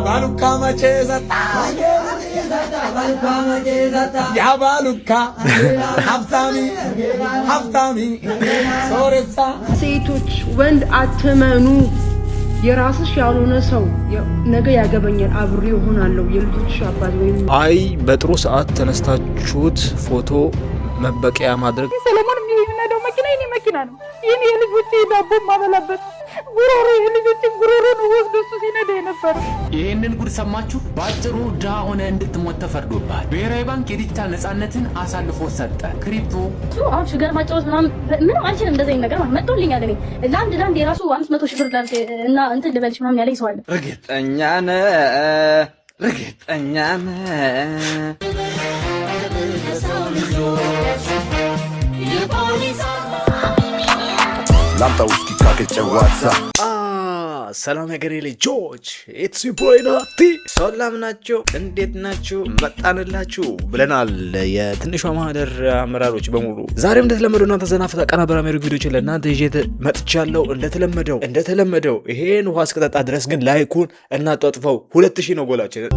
Baluka machezata Ya baluka Haftami Soresa ሴቶች ወንድ አትመኑ የራስሽ ያልሆነ ሰው ነገ ያገበኛል አብሬ ሆናለሁ የልጆች አባት ወይም አይ በጥሩ ሰዓት ተነስታችሁት ፎቶ መበቂያ ማድረግ ሰለሞን የሚነዳው መኪና የኔ መኪና ነው። የኔ ልጆቼ ዳቦ ማበላበት ጉሮሮ የልጆቼ ጉሮሮ ነው ወስዶ እሱ ሲነዳ የነበረው። ይህንን ጉድ ሰማችሁ? በአጭሩ ድሃ ሆነ እንድትሞት ተፈርዶብሃል። ብሔራዊ ባንክ የዲጂታል ነፃነትን አሳልፎ ሰጠ። ክሪፕቶ አሁን ሽገር ማጫወት ምንም አንችልም። እንደዚህ ነገር መጥቶልኛል። እኔ ለአንድ የራሱ 500 ሺህ ብር ላልክ እና እንትን ልበልሽ ምናምን ያለኝ ሰው አለ። እርግጠኛ ነህ ላምጣ ውስኪ ካከጨዋታ ሰላም ሀገሬ ልጆች ኢትስ ቦይ ናቲ ሰላም ናችሁ? እንዴት ናችሁ? መጣንላችሁ ብለናል የትንሿ ማህደር አመራሮች በሙሉ። ዛሬም እንደተለመደው እናንተ ዘና ፈታ ቀና በራሜሪክ ቪዲዮችን ለእናንተ ይዤ መጥቻለሁ። እንደተለመደው ይሄን ውሃ እስከጠጣ ድረስ ግን ላይኩን እናጧጥፈው። 2000 ነው ጎላችን።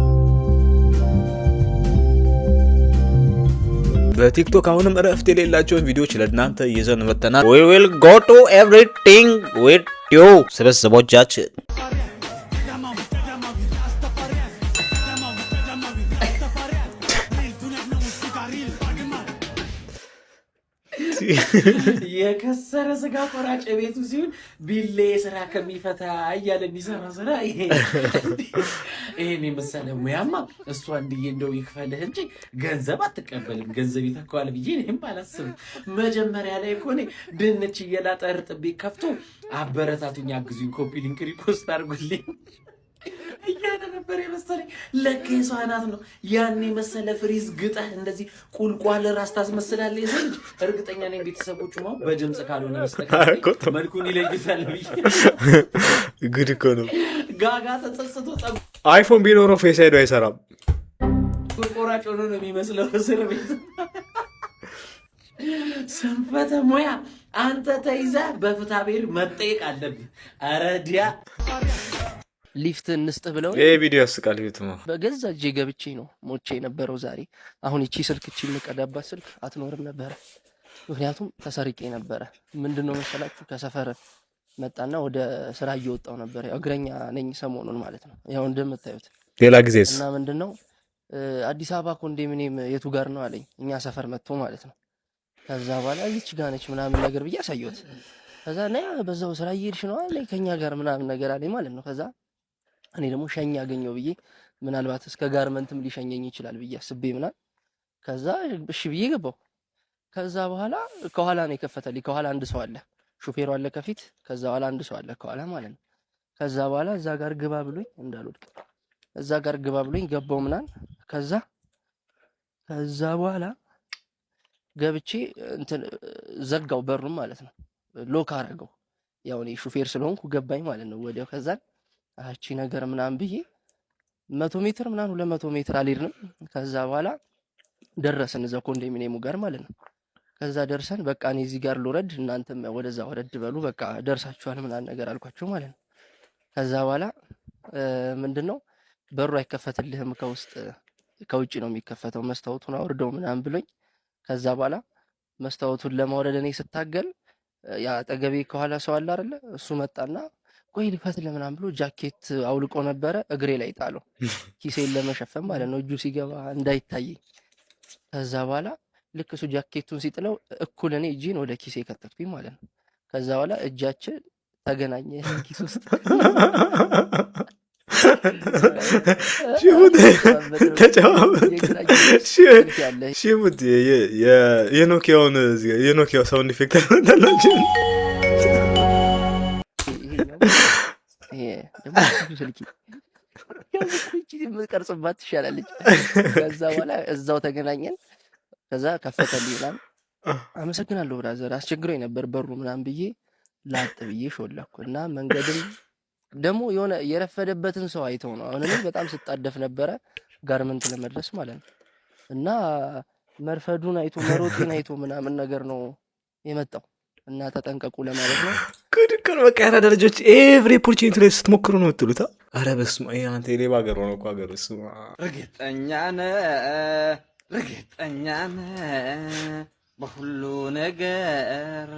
በቲክቶክ አሁንም እረፍት የሌላቸውን ቪዲዮዎች ለእናንተ ይዘን መጥተናል። we will go to everything with you ስብስቦቻችን። የከሰረ ስጋ ቆራጭ ቤቱ ሲሆን ቢሌ ስራ ከሚፈታ እያለ የሚሰራ ስራ ይሄን የመሰለ ሙያማ እሷ እንድዬ እንደው ይክፈልህ እንጂ ገንዘብ አትቀበልም። ገንዘብ ይተካዋል ብዬ እኔም አላስብም። መጀመሪያ ላይ እኮ እኔ ድንች እየላጠ እርጥቤ ከፍቶ አበረታቱኝ፣ አግዙኝ፣ ኮፒ ሊንክ ሪፖስት አድርጉልኝ እያለ ነበር የመሰለኝ። ለካ የሰው አናት ነው ያን የመሰለ ፍሪዝ ግጠህ እንደዚህ ቁልቋል ራስ ታስመስላለህ። ይዘን እርግጠኛ ነኝ ቤተሰቦቹ ነው በድምጽ ካልሆነ በስተቀር መልኩን ይለይታል ብዬ ጉድ እኮ ነው። ጋጋ ተጸጽቶ አይፎን ቢኖረው ፌስ አይዶ አይሰራም። ቆራጭ ሆኖ ነው የሚመስለው እስር ቤት። ሰንፈተ ሙያ አንተ ተይዘህ በፍትሐ ብሔር መጠየቅ አለብህ። ኧረ ዲያ ሊፍት እንስጥ ብለው ይሄ ቪዲዮ ያስቃል። ቪዲዮ ነው በገዛ እጄ ገብቼ ነው ሞቼ የነበረው ዛሬ። አሁን እቺ ስልክ እቺ የምቀዳባት ስልክ አትኖርም ነበር፣ ምክንያቱም ተሰርቄ ነበረ። ምንድነው መሰላችሁ ከሰፈር መጣና ወደ ስራ እየወጣው ነበር። ያው እግረኛ ነኝ ሰሞኑን ማለት ነው። ያው እንደምታዩት ሌላ ጊዜስ እና ምንድነው አዲስ አበባ ኮንዶሚኒየም የቱ ጋር ነው አለኝ። እኛ ሰፈር መጥቶ ማለት ነው። ከዛ በኋላ እዚች ጋር ነች ምናምን ነገር ብዬ አሳየሁት። ከዛ ነይ በዛው ስራ እየሄድሽ ነው አለኝ ከኛ ጋር ምናምን ነገር አለኝ ማለት ነው። ከዛ እኔ ደግሞ ሸኝ ያገኘው ብዬ ምናልባት እስከ ጋርመንትም ሊሸኘኝ ይችላል ብዬ አስቤ ምናምን ከዛ እሺ ብዬ ገባው። ከዛ በኋላ ከኋላ ነው የከፈተልኝ። ከኋላ አንድ ሰው አለ፣ ሹፌሩ አለ ከፊት፣ ከዛ በኋላ አንድ ሰው አለ ከኋላ ማለት ነው። ከዛ በኋላ እዛ ጋር ግባ ብሎኝ እንዳልወድቅ እዛ ጋር ግባ ብሎኝ ገባው ምናምን ከዛ በኋላ ገብቼ እንትን ዘጋው በሩን ማለት ነው። ሎክ አረገው። ያው እኔ ሹፌር ስለሆንኩ ገባኝ ማለት ነው ወዲያው። ከዛ አቺ ነገር ምናምን ብዬ 100 ሜትር ምናምን 200 ሜትር አልሄድንም። ከዛ በኋላ ደረስን እዛ ኮንዶሚኒየሙ ጋር ማለት ነው። ከዛ ደርሰን በቃ እኔ እዚህ ጋር ልወረድ እናንተም ወደዛ ወረድ በሉ በቃ ደርሳችኋል ምናምን ነገር አልኳቸው ማለት ነው። ከዛ በኋላ ምንድነው በሩ አይከፈትልህም ከውጭ ነው የሚከፈተው፣ መስታወቱን አውርደው ምናምን ብሎኝ ከዛ በኋላ መስታወቱን ለማውረድ እኔ ስታገል ያ አጠገቤ ከኋላ ሰው አለ አይደለ፣ እሱ መጣና ቆይ ልፈትልህ ምናምን ብሎ ጃኬት አውልቆ ነበረ እግሬ ላይ ጣለው፣ ኪሴን ለመሸፈን ማለት ነው፣ እጁ ሲገባ እንዳይታየኝ። ከዛ በኋላ ልክ እሱ ጃኬቱን ሲጥለው እኩል እኔ እጄን ወደ ኪሴ ከተትኩኝ ማለት ነው። ከዛ በኋላ እጃችን ተገናኘ ኪስ ውስጥ። ሽሙት የኖኪያው ሳውንድ ኢፌክት ታላችሁ። ቀርጽባት ትሻላለች። ከዛ በኋላ እዛው ተገናኘን። ከዛ ከፈተልኝ ምናምን አመሰግናለሁ ብራዘር አስቸግሮኝ ነበር በሩ ምናምን ብዬ ላጥ ብዬ ሾለኩ እና መንገድም ደግሞ የሆነ የረፈደበትን ሰው አይተው ነው። አሁን እኔ በጣም ስጣደፍ ነበረ ጋርመንት ለመድረስ ማለት ነው እና መርፈዱን አይቶ መሮጤን አይቶ ምናምን ነገር ነው የመጣው እና ተጠንቀቁ ለማለት ነው። ከድከር በቃ ያራዳ ልጆች ኤቭሪ ኦፖርቹኒቲ ላይ ስትሞክሩ ነው የምትሉት። ኧረ በስመ አብ አንተ የሌባ ሀገር ሆነ እኮ ሀገር። በስመ አብ እርግጠኛ ነህ በሁሉ ነገር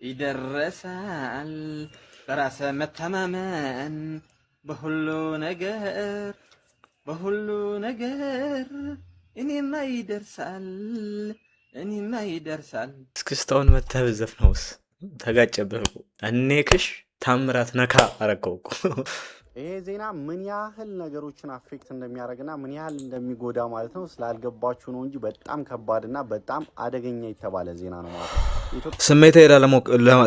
ይደረሳል በራስ መተማመን በሁሉ ነገር እኔማ ይደርሳል። እስክስታውን መተህ ብዘፍነውስ ተጋጨብህ እኮ እኔክሽ ታምራት ነካ አረከው እኮ። ይሄ ዜና ምን ያህል ነገሮችን አፌክት እንደሚያደርግና ምን ያህል እንደሚጎዳ ማለት ነው ስላልገባችሁ ነው እንጂ በጣም ከባድና በጣም አደገኛ የተባለ ዜና ነው ማለት ነው። ስሜታዊ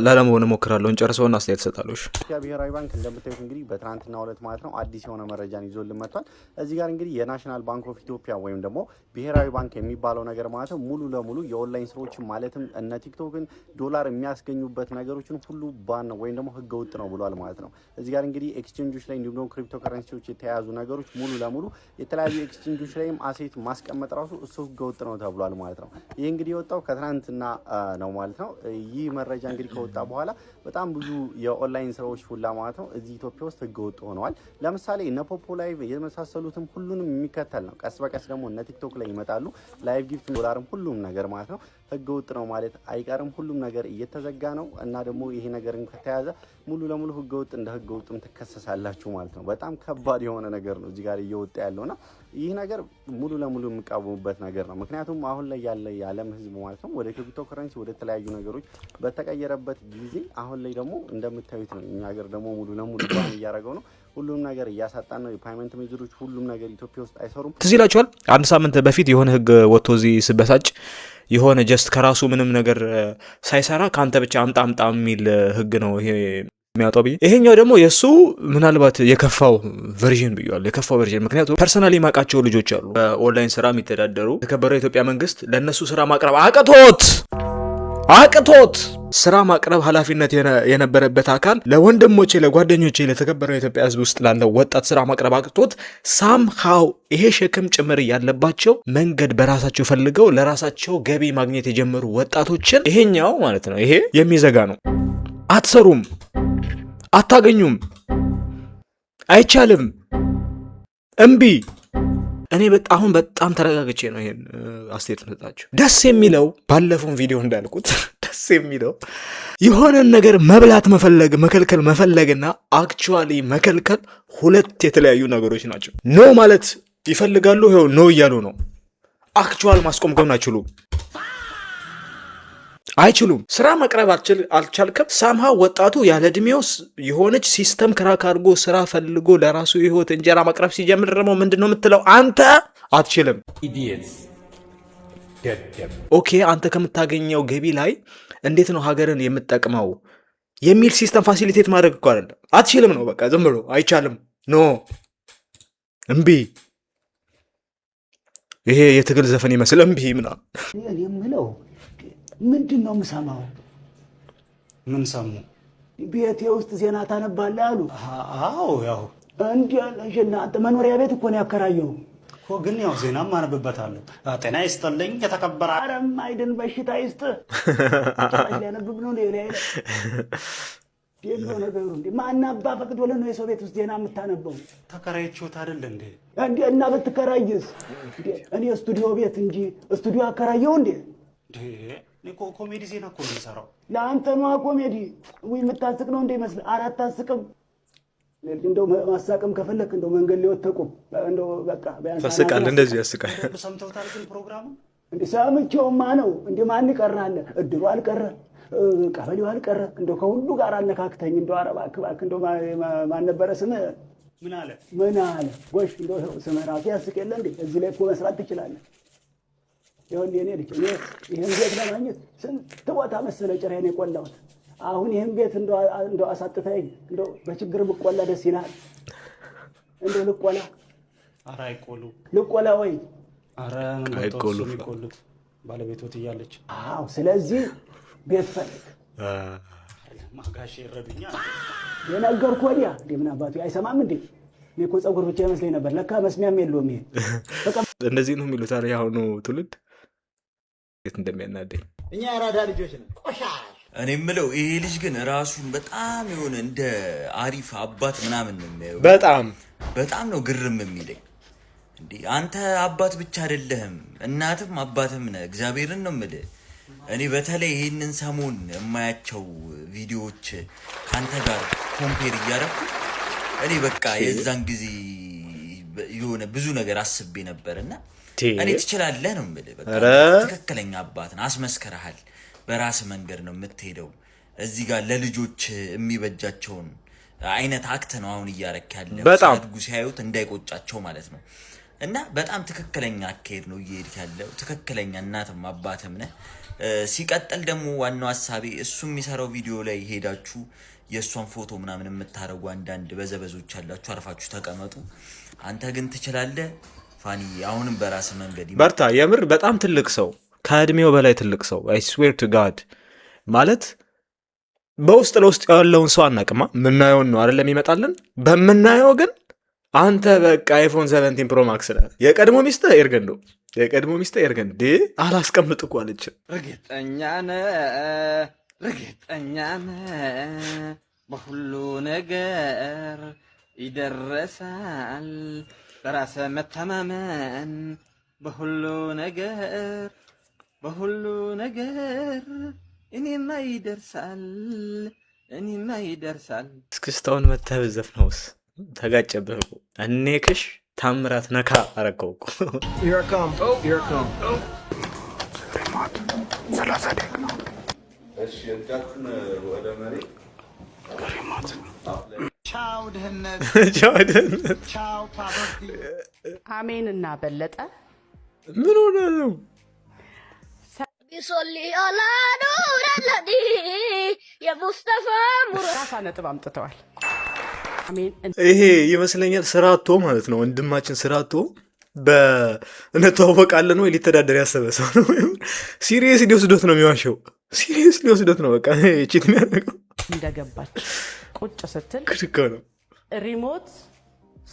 ላለመሆን እሞክራለሁ። እንጨርሰውና አስተያየት እሰጣለሁ። ኢትዮጵያ ብሔራዊ ባንክ እንደምታዩት እንግዲህ በትናንትናው ዕለት ማለት ነው አዲስ የሆነ መረጃን ይዞልን መጥቷል። እዚህ ጋር እንግዲህ የናሽናል ባንክ ኦፍ ኢትዮጵያ ወይም ደግሞ ብሔራዊ ባንክ የሚባለው ነገር ማለት ነው ሙሉ ለሙሉ የኦንላይን ስራዎችን ማለትም እነ ቲክቶክን ዶላር የሚያስገኙበት ነገሮችን ሁሉ ባን ነው ወይም ደግሞ ህገ ወጥ ነው ብሏል ማለት ነው። እዚህ ጋር እንግዲህ ኤክስቼንጆች ላይ እንዲሁም ደግሞ ክሪፕቶ ከረንሲዎች የተያዙ ነገሮች ሙሉ ለሙሉ የተለያዩ ኤክስቼንጆች ላይም አሴት ማስቀመጥ ራሱ እሱ ህገ ወጥ ነው ተብሏል ማለት ነው። ይህ እንግዲህ የወጣው ከትናንትና ነው ማለት ነው። ይህ መረጃ እንግዲህ ከወጣ በኋላ በጣም ብዙ የኦንላይን ስራዎች ሁላ ማለት ነው እዚህ ኢትዮጵያ ውስጥ ህገ ወጥ ሆነዋል። ለምሳሌ እነ ፖፖ ላይቭ የመሳሰሉትም ሁሉንም የሚከተል ነው። ቀስ በቀስ ደግሞ እነ ቲክቶክ ላይ ይመጣሉ። ላይቭ ጊፍት ዶላርም ሁሉም ነገር ማለት ነው ህገ ወጥ ነው ማለት አይቀርም። ሁሉም ነገር እየተዘጋ ነው እና ደግሞ ይሄ ነገርም ከተያዘ ሙሉ ለሙሉ ህገ ወጥ እንደ ህገ ወጥም ትከሰሳላችሁ ማለት ነው። በጣም ከባድ የሆነ ነገር ነው እዚህ ጋር እየወጣ ያለውና ይህ ነገር ሙሉ ለሙሉ የሚቃወሙበት ነገር ነው። ምክንያቱም አሁን ላይ ያለ የዓለም ህዝብ ማለት ነው ወደ ክሪፕቶ ከረንሲ ወደ ተለያዩ ነገሮች በተቀየረበት ጊዜ አሁን ላይ ደግሞ እንደምታዩት ነው እኛ ሀገር ደግሞ ሙሉ ለሙሉ ባን እያደረገው ነው። ሁሉም ነገር እያሳጣን ነው። የፓይመንት ሜዞች ሁሉም ነገር ኢትዮጵያ ውስጥ አይሰሩም። ትዝ ይላችኋል አንድ ሳምንት በፊት የሆነ ህግ ወጥቶ እዚህ ስበሳጭ የሆነ ጀስት ከራሱ ምንም ነገር ሳይሰራ ከአንተ ብቻ አምጣ የሚል ህግ ነው ይሄ የሚያወጣው ብዬ። ይሄኛው ደግሞ የእሱ ምናልባት የከፋው ቨርዥን ብያለሁ። የከፋው ቨርዥን ምክንያቱም ፐርሰናሊ የማውቃቸው ልጆች አሉ በኦንላይን ስራ የሚተዳደሩ። የተከበረው የኢትዮጵያ መንግስት ለእነሱ ስራ ማቅረብ አቅቶት ስራ ማቅረብ ኃላፊነት የነበረበት አካል ለወንድሞቼ ለጓደኞቼ ለተከበረው የኢትዮጵያ ህዝብ ውስጥ ላለው ወጣት ስራ ማቅረብ አቅቶት ሳምሃው ይሄ ሸክም ጭምር ያለባቸው መንገድ በራሳቸው ፈልገው ለራሳቸው ገቢ ማግኘት የጀመሩ ወጣቶችን ይሄኛው ማለት ነው ይሄ የሚዘጋ ነው። አትሰሩም፣ አታገኙም፣ አይቻልም፣ እምቢ። እኔ አሁን በጣም ተረጋግቼ ነው ይሄን አስተያየት ሰጣችሁ። ደስ የሚለው ባለፈው ቪዲዮ እንዳልኩት ደስ የሚለው የሆነን ነገር መብላት መከልከል መፈለግና አክቹዋሊ መከልከል ሁለት የተለያዩ ነገሮች ናቸው። ኖ ማለት ይፈልጋሉ፣ ይኸው ኖ እያሉ ነው። አክቹዋል ማስቆም ግን አይችሉም። ስራ መቅረብ አልቻልክም። ሳምሃ ወጣቱ ያለ እድሜው የሆነች ሲስተም ክራክ አድርጎ ስራ ፈልጎ ለራሱ ህይወት እንጀራ ማቅረብ ሲጀምር ደግሞ ምንድን ነው የምትለው? አንተ አትችልም። ኦኬ አንተ ከምታገኘው ገቢ ላይ እንዴት ነው ሀገርን የምትጠቅመው የሚል ሲስተም ፋሲሊቴት ማድረግ እኮ አይደለም። አትችልም ነው በቃ ዝም ብሎ አይቻልም፣ ኖ እምቢ። ይሄ የትግል ዘፈን ይመስል እምቢ ምናምን የምለው ምንድን ነው የምሰማው? ምን ሰሙ? ቤቴ ውስጥ ዜና ታነባለህ አሉ። አዎ ያው እናንተ መኖሪያ ቤት እኮ ነው ያከራየው እኮ። ግን ያው ዜናም አነብበታለሁ። ጤና ይስጥልኝ የተከበረ አረም አይደን በሽታ ይስጥ ሊያነብብ ነው ሌላ ዴሎ ነገሩ እንዴ ማናባ ፈቅዶልህ ነው የሰው ቤት ውስጥ ዜና የምታነበው? ተከራይቼዎት አይደል እንዴ? እና ብትከራይስ? እኔ ስቱዲዮ ቤት እንጂ ስቱዲዮ አከራየው እንዴ? እኮ ኮሜዲ ዜና እኮ ነው የምሰራው። ለአንተ ነው ኮሜዲ ወይ የምታስቅ ነው እንደ ይመስል አታስቅም። እንደው ማሳቅም ከፈለክ እንደው መንገድ ሊወጥ ተቁም እንደው በቃ ታስቃል። እንደዚህ ያስቃል። ሰምተውታል ግን ፕሮግራሙ እንደ ሰምቼውማ ነው እንደ ማን ይቀራል? እድሩ አልቀረ፣ ቀበሌው አልቀረ። እንደው ከሁሉ ጋር አነካክተኝ እንደው እባክህ እንደው ማን ነበረ ስምህ? ምን አለ ጎሽ እንደው ስምህ ራሱ ያስቅ የለ እንዴ? እዚህ ላይ እኮ መስራት ትችላለህ። ይሁን የኔ ልጅ ይሄን ቤት ለማግኘት ስንት ቦታ መሰለ ጭራዬን የቆላሁት። አሁን ይሄን ቤት እንደው አሳጥተኝ እንደው በችግር ብቆላ ደስ ይላል። እንደው ልቆላ? ኧረ አይቆሉ። ልቆላ ወይ? ኧረ ምን በተወሱ የሚቆሉት ባለቤቶት እያለች። አዎ ስለዚህ ቤት ፈልግ። ማጋሼ ይረዱኛል። የነገርኩህ ወዲያ እንደ ምን አባቱ አይሰማም እንዴ? እኔ እኮ ፀጉር ብቻ ይመስለኝ ነበር። ለካ መስሚያም የለውም ይሄ። በቃ እንደዚህ ነው የሚሉት አሁኑ ትውልድ። የት እንደሚያናደኝ። እኛ የራዳ ልጆች ነን። ቆሻሽ እኔ የምለው ይሄ ልጅ ግን ራሱን በጣም የሆነ እንደ አሪፍ አባት ምናምን ነው የሚያየው። በጣም ነው ግርም የሚለኝ። እንዴ አንተ አባት ብቻ አይደለህም እናትም አባትም ነህ። እግዚአብሔርን ነው የምልህ። እኔ በተለይ ይህንን ሰሞን የማያቸው ቪዲዮዎች ከአንተ ጋር ኮምፔር እያደረኩ እኔ በቃ የዛን ጊዜ የሆነ ብዙ ነገር አስቤ ነበርና እኔ ትችላለህ ነው የምልህ። በቃ ትክክለኛ አባት ነህ፣ አስመስከረሃል። በራስ መንገድ ነው የምትሄደው። እዚህ ጋር ለልጆች የሚበጃቸውን አይነት አክት ነው አሁን እያረክ ያለው። ሲያድጉ ሲያዩት እንዳይቆጫቸው ማለት ነው። እና በጣም ትክክለኛ አካሄድ ነው እየሄድክ ያለው። ትክክለኛ እናትም አባትም ነህ። ሲቀጥል ደግሞ ዋናው ሐሳቤ እሱ የሚሰራው ቪዲዮ ላይ ሄዳችሁ የእሷን ፎቶ ምናምን የምታረጉ አንዳንድ በዘበዞች አላችሁ፣ አርፋችሁ ተቀመጡ። አንተ ግን ትችላለህ ፋኒ። አሁንም በራስ መንገድ በርታ። የምር በጣም ትልቅ ሰው፣ ከእድሜው በላይ ትልቅ ሰው። አይ ስዌር ቱ ጋድ ማለት በውስጥ ለውስጥ ያለውን ሰው አናቅማ። የምናየውን ነው አይደለም ይመጣልን። በምናየው ግን አንተ በቃ አይፎን 17 ፕሮ ማክስ ነህ። የቀድሞ ሚስትህ ኤርገንዶ ኤርገንዶ አላስቀምጥ እኮ አለች። እርግጠኛ ነህ በሁሉ ነገር ይደረሳል። በራስ መተማመን በሁሉ ነገር እኔማ ይደርሳል። እስክስታውን መተህ ዘፍነውስ ተጋጨብህ እኮ እኔክሽ ታምራት ነካ አረከው እኮ። ቻው ድህነት፣ ቻው ፓቨርቲ። አሜንና በለጠ ምን ሆነ ነው? ቢሶሊ አላዶ ረለዲ የሙስጠፋ ሙራሳ ነጥብ አምጥተዋል። ይሄ ይመስለኛል ስራቶ ማለት ነው። ወንድማችን ስራቶ እንተዋወቃለን ወይ ሊተዳደር ያሰበ ሰው ነው። ሲሪየስ ሊወስዶት ነው የሚዋሸው። ሲሪየስ ሊወስዶት ነው በቃ ቺት የሚያደርገው። እንደገባች ቁጭ ስትል ክድከ ነው ሪሞት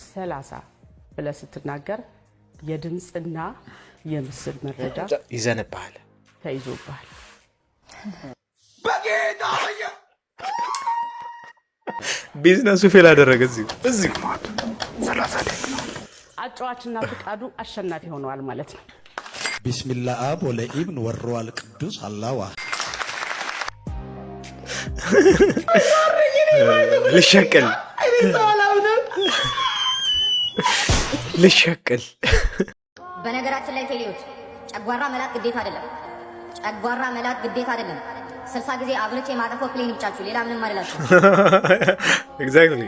30 ብለህ ስትናገር የድምፅና የምስል መረጃ ይዘንብሃል፣ ተይዞብሃል። ቢዝነሱ ፌል አደረገ። እዚሁ አጫዋችና ፍቃዱ አሸናፊ ሆነዋል ማለት ነው። ቢስሚላህ አብ ወለኢብን ወረዋል ቅዱስ አላዋ ልሸቅል በነገራችን ላይ ቴሌዎች ጨጓራ መላጥ ግዴታ አይደለም። 60 ጊዜ አብልጬ ማጠፎት ፕሌን ይብጫችሁ፣ ሌላ ምንም አይደላችሁ። ኤግዛክትሊ።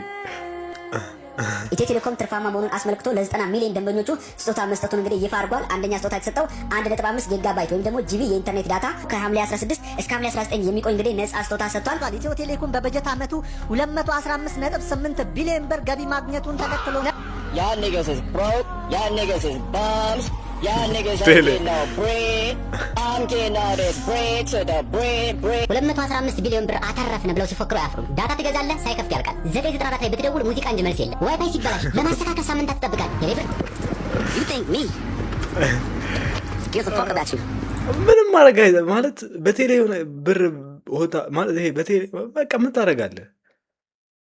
ኢትዮ ቴሌኮም ትርፋማ መሆኑን አስመልክቶ ለ90 ሚሊዮን ደንበኞቹ ስጦታ መስጠቱን እንግዲህ ይፋ አድርጓል። አንደኛ ስጦታ የተሰጠው 1.5 ጊጋባይት ወይም ደግሞ ጂቢ የኢንተርኔት ዳታ ከሐምሌ 16 እስከ ሐምሌ 19 የሚቆይ እንግዲህ ነፃ ስጦታ ሰጥቷል። ኢትዮ ቴሌኮም በበጀት ዓመቱ 215.8 ቢሊዮን ብር ገቢ ማግኘቱን ተከትሎ ያ ኔገስስ ብሮ ያ ኔገስስ ባምስ ያ ኔገስስ ነው ብሬድ አምኬ ነው ደስ ብሬድ ሶ ደ ብሬድ 215 ቢሊዮን ብር አተረፍን ብለው ሲፎክሩ አያፍሩም። ዳታ ትገዛለህ፣ ሳይከፍት ያልቃል። 994 ላይ ብትደውል ሙዚቃ እንጂ መልስ የለም። ዋይፋይ ሲበላሽ ለማስተካከል ሳምንታት ትጠብቃለህ። የሌብር you think me give a fuck about you ምንም ማድረግ አይደለም ማለት በቴሌ የሆነ ብር ሆታ ማለት ይሄ በቴሌ በቃ ምን ታደርጋለህ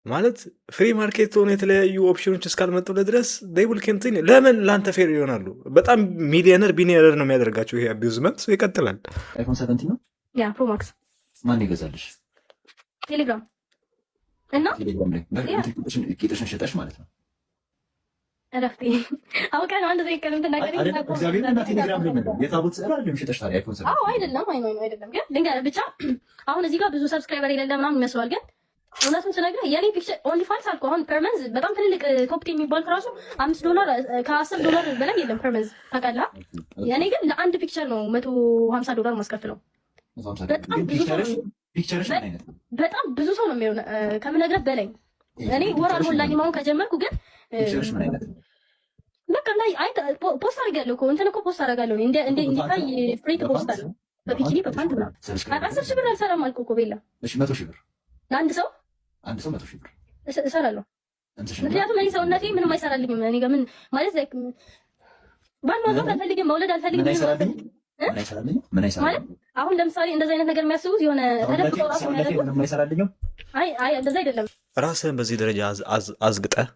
ማለት ፍሪ ማርኬት ሆነ የተለያዩ ኦፕሽኖች እስካልመጡልህ ድረስ they will continue። ለምን ላንተ ፌር ይሆናሉ? በጣም ሚሊዮነር ቢሊዮነር ነው የሚያደርጋቸው ይሄ አቢዩዝመንት ይቀጥላል። አይፎን 17 ነው ያ ፕሮ ማክስ ማን ይገዛልሽ? ቴሌግራም እና ቴሌግራም ላይ ቂጥሽን ሸጠሽ ማለት ነው። እረፍቴ አውቀን አንድ ዘይ ከለም ተናገረኝ አይደለም እግዚአብሔር እና ቴሌግራም ላይ ነው የታቡት ስራ አይደለም ሸጠሽ ታዲያ አይፎን 17 አዎ አይደለም አይደለም ግን ልንገርህ ብቻ አሁን እዚህ ጋር ብዙ ሰብስክራይበር የሌለ ምናምን ይመስላል ግን እውነቱን ስነግርህ የኔ ፒክቸር ኦንሊ ፋንስ አልኩህ። አሁን ፐርመንዝ በጣም ትልልቅ ኮፕቲ የሚባል ራሱ $5 ከ$10 በላይ የለም ፐርመንዝ ታውቃለህ። የኔ ግን ለአንድ ፒክቸር ነው $150 ማስከፍለው። በጣም ብዙ ሰው ነው የሚሆነው ከምነግርህ በላይ። እኔ ወር አልሞላኝም አሁን ከጀመርኩ ግን በቃ ላይ አይ ፖስት አድርጋለሁ እኮ እንትን እኮ ፖስት አደርጋለሁ እንደ እንዲታይ ፍሪ ፖስት አለ በፒክኒ በፓንት ነው 10,000 ብር አልሰራም አልኩህ እኮ ቤላ። እሺ 100,000 ብር ለአንድ ሰው 100,000 ብር እሰራለሁ። ምክንያቱም እኔ ሰውነቴ ምንም አይሰራልኝም። እኔ ጋር ምን ማለት ላይ ባል ማውጣት አልፈልግም፣ መውለድ አልፈልግም። ምን አይሰራልኝም ማለት አሁን ለምሳሌ እንደዚህ አይነት ነገር የሚያስቡት የሆነ ተደብቀው ራሱ ነው። አይ እንደዛ አይደለም። ራስህን በዚህ ደረጃ አዝግጠህ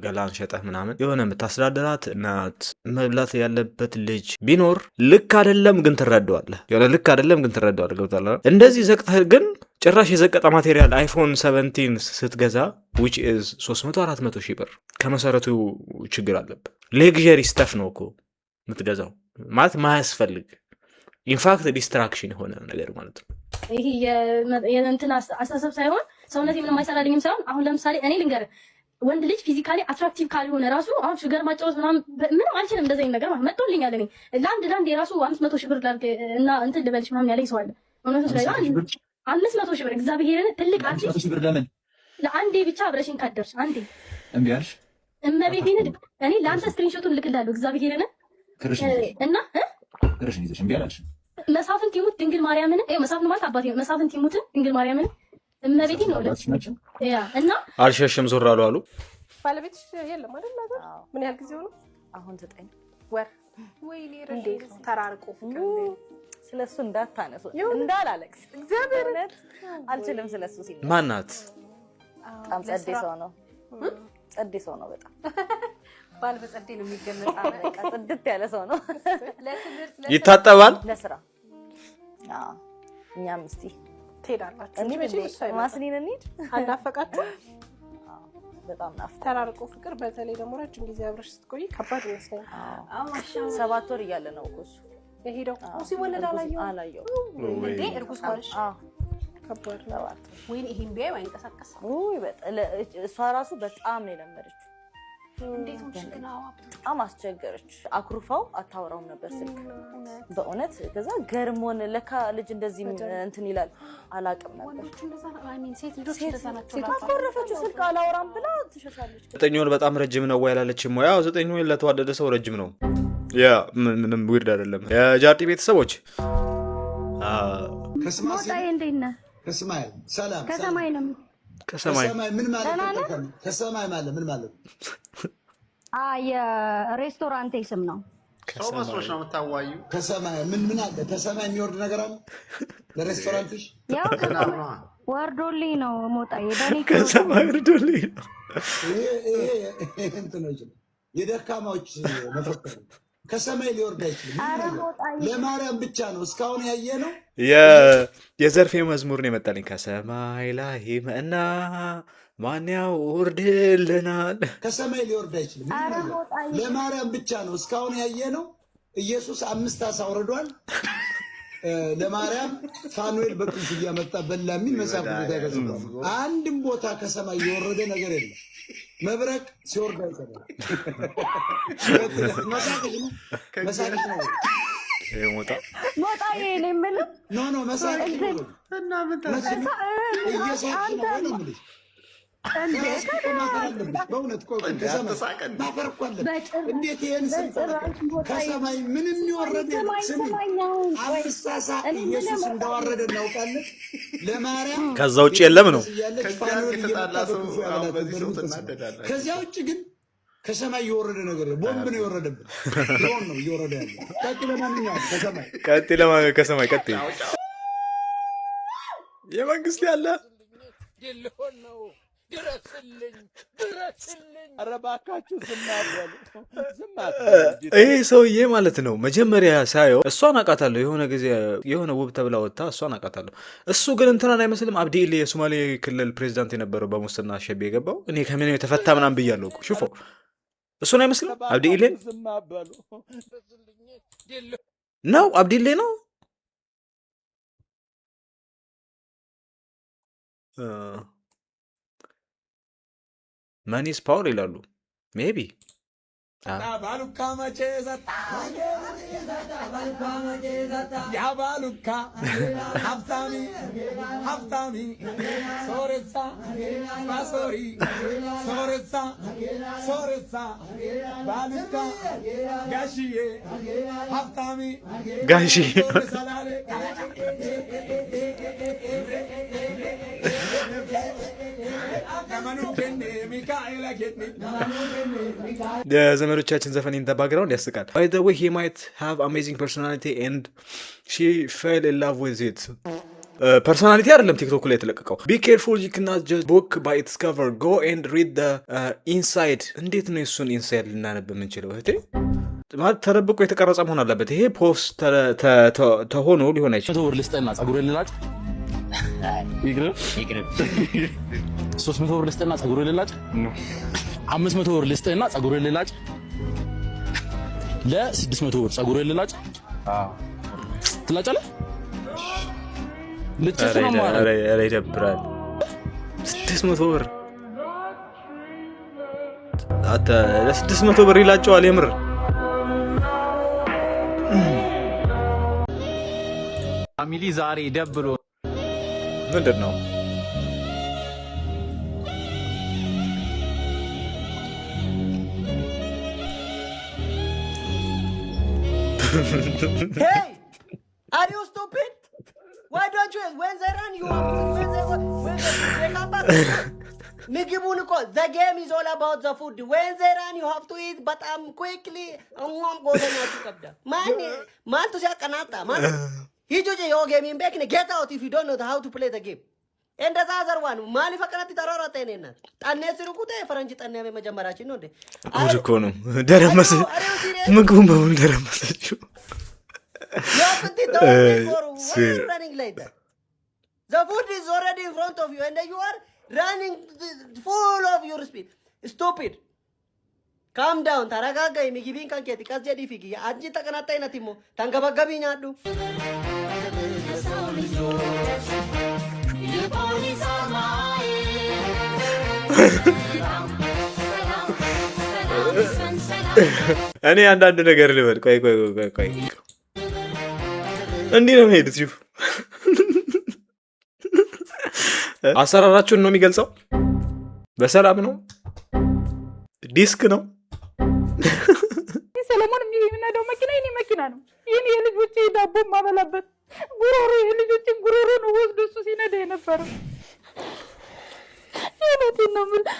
ገላን ሸጠህ ምናምን የሆነ የምታስተዳድራት እናት መብላት ያለበት ልጅ ቢኖር ልክ አይደለም፣ ግን ትረዳዋለህ። የሆነ ልክ አይደለም፣ ግን ትረዳዋለህ። ገብቶሃል? እንደዚህ ዘቅጠህ ግን ጭራሽ የዘቀጠ ማቴሪያል አይፎን 17 ስትገዛ which is 300-400 ሺህ ብር ከመሰረቱ ችግር አለብህ። ሌግዠሪ ስተፍ ነው እኮ የምትገዛው ማለት ማያስፈልግ ኢንፋክት ዲስትራክሽን የሆነ ነገር ማለት ነው። ይሄ የእንትን አስተሳሰብ ሳይሆን ሰውነቴ ምንም አይሰራልኝም ሳይሆን አሁን ለምሳሌ እኔ ልንገርህ ወንድ ልጅ ፊዚካሊ አትራክቲቭ ካልሆነ ራሱ አሁን ሹገር ማጫወት ምንም አልችልም። እንደዚህ አይነት ነገር ማለት መጥቶልኛል። እኔ ለአንድ የራሱ 500 ሺህ ብር ላድርግ እና እንትን ልበልሽ ምናምን ያለኝ ሰው አለ። እውነቱን ላይ 500 ሺህ ብር እግዚአብሔርን ትልቅ አርቲስት ለምን ለአንዴ ብቻ አብረሽኝ ካደርሽ አንዴ እምቢ አልሽ? እመቤቴን እኔ ለአንተ ስክሪንሾቱን ልክላለሁ እግዚአብሔርን እና ክርሽን ይዘሽ እምቢ አላልሽ? መሳፍንት ይሙት ድንግል ማርያምን መሳፍንት ማለት አባቴ ነው። መሳፍንት ይሙትን ድንግል ማርያምን እመቤቴን ነው ያ እና አልሸሽም ዞር አሉ ባለቤትሽ የለም አይደል? ነገር ምን ያህል ጊዜው ነው? አሁን 9 ወር። ወይኔ ረጅም ተራርቆ ፍቅር ስለሱ እንዳታነሱ እንዳላለክስ እግዚአብሔርነት አልችልም። ስለሱ ሲል ማናት? በጣም ጸዴ ሰው ነው። ጸዴ ሰው ነው በጣም ባል በጸዴ ነው የሚገለጸው። በቃ ጽድት ያለ ሰው ነው። ለትምህርት ይታጠባል ለስራ እኛም እስቲ ትሄዳላችሁ እንዴ ማስኒን እንሂድ። አናፈቃችሁ? በጣም ናፍቆ ተራርቆ ፍቅር በተለይ ደግሞ ረጅም ጊዜ አብረሽ ስትቆይ ከባድ ይመስለኛል። 7 ወር እያለ ነው እኮ እሱ የሄደው። ሲወለድ አላየው እንዴ? እርጉዝ ሆነሽ? ከባድ ነው። ወይኔ ይሄን ቢያይ አይንቀሳቀስ። እሷ ራሱ በጣም ነው የለመደችው። እንዴት ሆነሽ ግን? በጣም አስቸገረች። አኩርፋው አታወራውም ነበር ስልክ በእውነት። ከዛ ገርሞን ለካ ልጅ እንደዚህ እንትን ይላል አላቅም ነበር። ሴት ልጆች እንደዛ ናቸው። አኮረፈችው ስልክ አላወራም ብላ ትሸሻለች። 9 ወር በጣም ረጅም ነው ያላለችም። ያው 9 ወር ለተዋደደ ሰው ረጅም ነው። ያ ምንም ዊርድ አይደለም። የጃርቲ ቤተሰቦች ሞጣዬ እንዴት ነህ? ከሰማይ ሰላም ከሰማይ ነው። ከሰማይ ምን ማለት ነው? ከሰማይ ማለት ምን ማለት ነው? የሬስቶራንቴ ስም ነው። ሰው መስሎሽ ነው የምታዋዩ? ከሰማይ ምን አለ? ከሰማይ የሚወርድ ነገር አለ ለሬስቶራንትሽ? ያው ወርዶልኝ ነው ሞጣዬ። በኔ ከሰማይ ወርዶልኝ ነው። ይሄ እንትኖች የደካማዎች መፈክር ከሰማይ ሊወርድ አይችልም። ለማርያም ብቻ ነው እስካሁን ያየ ነው። የዘርፌ መዝሙር ነው የመጣልኝ። ከሰማይ ላይ መና ማን ያወርድልናል? ከሰማይ ሊወርድ አይችልም። ለማርያም ብቻ ነው እስካሁን ያየ ነው። ኢየሱስ 5 ዓሣ አውርዷል። ለማርያም ፋኑኤል በቅንፍ እያመጣ በላ የሚል መጽሐፍ ቦታ ያገዝባል። አንድም ቦታ ከሰማይ የወረደ ነገር የለም። መብረቅ ሲወርድ አይሰማም። መሳቂት ነው ሞጣዬ እኔ የምልህ ኖ መሳቂት ነው እና ምን እየሳቅሽ ነው የምልሽ። በእውነት ማፈር እኮ አለብሽ። እንዴት ይሄን ከሰማይ ምንም የወረደ ስም 5 ዓሣ ኢየሱስ እንዳወረደ እናውቃለን። ለማርያም ከዛ ውጭ የለም ነው። ከዚያ ውጭ ግን ከሰማይ የወረደ ነገር ቦምብ ነው የወረደብን። ድሮን ነው እየወረደ ያለ። ለማንኛውም ከሰማይ ቀጥይ የመንግስት ያለ ሊሆን ነው። ድረስልኝ ድረስልኝ! ኧረ እባካችሁ ዝም አትበሉ፣ ዝም አትበሉ። ይሄ ሰውዬ ማለት ነው መጀመሪያ ሳየው እሷን አውቃታለሁ። የሆነ ጊዜ የሆነ ውብ ተብላ ወጥታ እሷን አውቃታለሁ። እሱ ግን እንትናን አይመስልም። አብዲኢሌ የሶማሌ ክልል ፕሬዚዳንት የነበረው በሙስና ሸቤ የገባው እኔ ከምን የተፈታ ምናምን ብያለሁ እኮ ሹፎ። እሱን አይመስልም። አብዲኢሌ ነው፣ አብዲኢሌ ነው። መኒስ ፓወር ይላሉ ሜቢ ባሉካ መቼ ዘጣ ያባሉካ ሀብታሚ ሀብታሚ ሶሬሳ ባሶሪ ሶሬሳ ሶሬሳ ባሉካ ጋሽዬ ሀብታሚ ጋሽዬ የዘመዶቻችን ዘፈን in the background ያስቃል. By the way, he might have amazing personality and she fell in love with it. ፐርሶናሊቲ አይደለም ቲክቶክ ላይ የተለቀቀው. Be careful, you cannot just book by its cover. Go and read the inside. እንዴት ነው እሱን ኢንሳይድ ልናነብ የምንችለው እህቴ? ማለት ተደብቆ የተቀረጸ መሆን አለበት። ይሄ ፖስት ተሆኖ ሊሆን አይችልም። 100 ብር ልስጥና ጸጉሬን ልላጭ ይግረም 300 ብር ልስጥና ጸጉሬን ልላጭ 500 ብር ልስጥና ጸጉሬን ልላጭ ለ600 ብር ጸጉሬን ልላጭ ትላጫለህ? ኧረ ይደብራል። 600 ብር ለ600 ብር ይላጨዋል የምር። ፋሚሊ ዛሬ ደብሎ ምንድን ነው? Hey! Are you stupid? Why don't you? When they run, you have to. When they come back. ምግቡን እኮ the game is all about the food. When they run, you have to eat, but quickly. ጎደኛችሁ ይከብዳል። ማን ሲያቀናጣ ማን ሂጆje yo game in back get out if you don't know how to play the game. እንደዛ ዘርዋን ማን ይፈቀናት ተራራታ እኔናት ጣኔ ሲሩቁት ፈረንጅ ጣኔ መጀመራችን ነው እንዴ? ጉድ እኮ ነው። ደረመሰ ምግቡን በሙሉ ደረመሰችው። running like that. The food is already in front of you and you are running full of your speed. Stupid. Calm down. ተረጋጋ። ምግቢን ካንከቲ ካስጀዲ ፊጊ አንቺ ተቀናጣይ ነቲሞ ታንገበገቢ ኛዱ እኔ አንዳንድ ነገር ልበል። ቆይ እንዲህ ነው ሄዱት። አሰራራችሁን ነው የሚገልጸው። በሰላም ነው። ዲስክ ነው። ሰለሞን የሚነዳው መኪና የኔ መኪና ነው። የኔ የልጆቼ ዳቦ ማበላበት ጉሮሮ የልጆቼን ጉሮሮ ነው ወስዶ እሱ ሲነዳ የነበረው። የእውነቴን ነው የምልህ።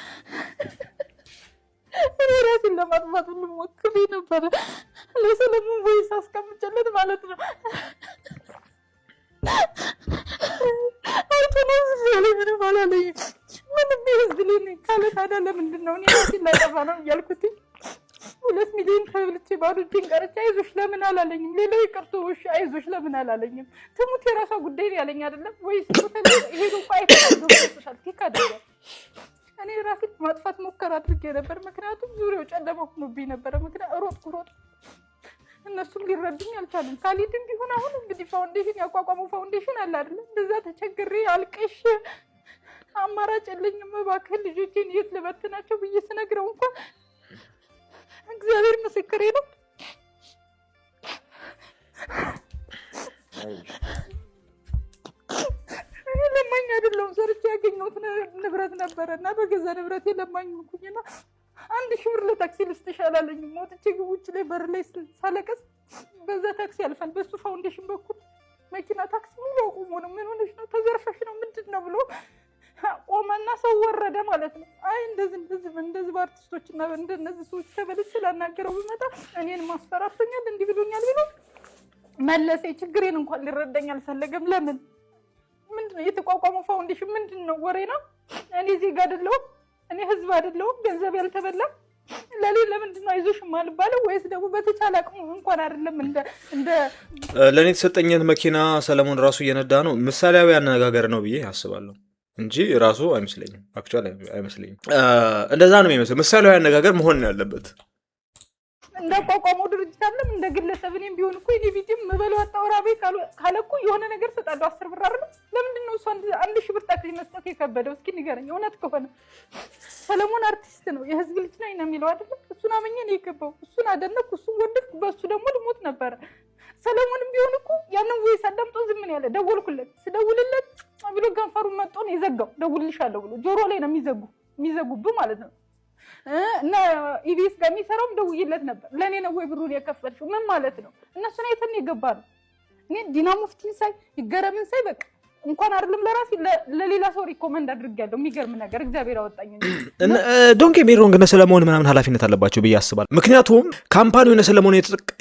እኔ ራሴን ለማጥፋት ሁሉ ሞክሬ ነበረ። ለሰለሞን ቮይስ አስቀምጬለት ማለት ነው። ምንም አላለኝም። ምንም ይዝልኝ ካለ ታዲያ ለምንድን ነው እኔ ራሴን ላጠፋ ነው እያልኩት 2 ሚሊዮን ተብልቼ ባዶ እጄን ቀርቼ አይዞሽ ለምን አላለኝም? ሌላው ይቀርቶ እሺ አይዞሽ ለምን አላለኝም? ትሙት የራሷ ጉዳይ ነው ያለኝ አይደለም ወይስ ሄዶ ዶክተር ቲክ አደረገ። እኔ ራሴን ማጥፋት ሞከራ አድርጌ ነበር። ምክንያቱም ዙሪያው ጨለማ ሆኖብኝ ነበረ። ሮጥኩ እነሱም ሊረዱኝ አልቻሉም። ካሊድም ቢሆን አሁን እንግዲህ ፋውንዴሽን ያቋቋመው ፋውንዴሽን አለ አይደል? እንደዛ ተቸግሬ አልቅሽ አማራጭ የለኝም እባክህ ልጆቼን የት ልበትናቸው ብዬ ስነግረው እንኳን እግዚአብሔር ምስክሬ ነው እኔ ለማኝ አይደለሁም። ሰርቼ ያገኘሁት ንብረት ነበረ እና በገዛ ንብረቴ ለማኝ ሆንኩኝና 1000 ብር ለታክሲ ልስጥሽ አላለኝም። ሞትቼ ውጭ ላይ በር ላይ ሳለቀስ በዛ ታክሲ ያልፋል በሱ ፋውንዴሽን በኩል መኪና ታክሲ ሙሉ ቆሞ ነው። ምን ሆነሽ ነው? ተዘርፈሽ ነው? ምንድን ነው ብሎ ቆመና ሰው ወረደ ማለት ነው። አይ እንደዚህ በአርቲስቶችና እንደነዚህ ሰዎች ተበልቼ ላናገረው ብመጣ እኔን ማስፈራርቶኛል እንዲህ ብሎኛል ብሎ መለሰ። ችግሬን እንኳን ሊረዳኝ አልፈለገም። ለምን ምንድን ነው የተቋቋመው ፋውንዴሽን ምንድን ነው? ወሬ ነው። እኔ ዜጋ አይደለሁም? እኔ ህዝብ አይደለሁም? ገንዘብ ያልተበላ ለምንድን ነው አይዞሽ የማልባለው? ወይስ ደግሞ በተቻለ አቅሙ እንኳን አይደለም እንደ ለእኔ የተሰጠኝን መኪና ሰለሞን ራሱ እየነዳ ነው ምሳሌያዊ አነጋገር ነው ብዬ አስባለሁ እንጂ ራሱ አይመስለኝም። አክቹዋሊ አይመስለኝም። እንደዛ ነው የሚመስለው። ምሳሌያዊ አነጋገር መሆን ያለበት እንደ ቆቆሞ ድርጅት አይደለም እንደ ግለሰብ። እኔም ቢሆን እኮ እኔ ቪዲዮም መበለው አጣውራቤ ካለኩ የሆነ ነገር ሰጣለሁ 10 ብር አይደል? ለምንድን ነው እሱ 1000 ብር ታክሲ መስጠት የከበደው? እስኪ ንገረኝ። እውነት ከሆነ ሰለሞን አርቲስት ነው የህዝብ ልጅ ነው የሚለው አይደል? እሱን አመኘ ነው የገባው። እሱን አደነኩ፣ እሱን ወደድኩ። በሱ ደግሞ ልሞት ነበረ። ሰለሞንም ቢሆን እኮ ያንን ወይ ሰደምጦ ዝም ምን ያለ ደወልኩለት። ስደውልለት ብሎ ገንፈሩን መጥቶ ነው የዘጋው። ደውልልሻለሁ ብሎ ጆሮ ላይ ነው የሚዘጉብህ ማለት ነው። እና ኢቢኤስ ጋር የሚሰራውም ደውዬለት ነበር። ለእኔ ነው ወይ ብሩን የከፈልሽው? ምን ማለት ነው? እነሱን አይተን የገባ ነው። እኔ ዲና ሙፍቲን ሳይ ይገረምን ሳይ በቃ እንኳን አይደለም ለራሴ ለሌላ ሰው ሪኮመንድ አድርጌያለሁ። የሚገርም ነገር እግዚአብሔር አወጣኝ እንጂ ዶንት ጌት ሚ ሮንግ እነ ሰለሞን ምናምን ኃላፊነት አለባቸው ብዬ አስባለሁ። ምክንያቱም ካምፓኒው እነ ሰለሞን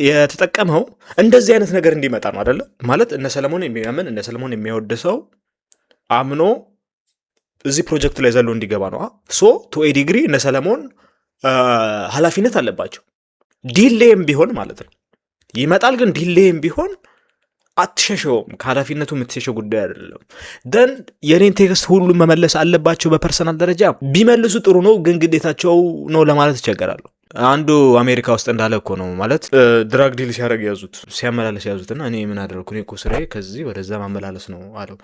የተጠቀመው እንደዚህ አይነት ነገር እንዲመጣ ነው አይደለ? ማለት እነ ሰለሞን የሚያምን እነ ሰለሞን የሚወድ ሰው አምኖ እዚህ ፕሮጀክት ላይ ዘሎ እንዲገባ ነው። ሶ ቱ ኤ ዲግሪ እነ ሰለሞን ኃላፊነት አለባቸው። ዲሌም ቢሆን ማለት ነው ይመጣል፣ ግን ዲሌም ቢሆን አትሸሸውም። ከኃላፊነቱ የምትሸሸው ጉዳይ አይደለም። ደን የኔን ቴክስት ሁሉም መመለስ አለባቸው። በፐርሰናል ደረጃ ቢመልሱ ጥሩ ነው፣ ግን ግዴታቸው ነው ለማለት ይቸገራሉ። አንዱ አሜሪካ ውስጥ እንዳለ እኮ ነው ማለት ድራግ ዲል ሲያደርግ ያዙት፣ ሲያመላለስ ያዙትና እኔ ምን አደረኩ? እኔ እኮ ስራዬ ከዚህ ወደዛ ማመላለስ ነው አለው።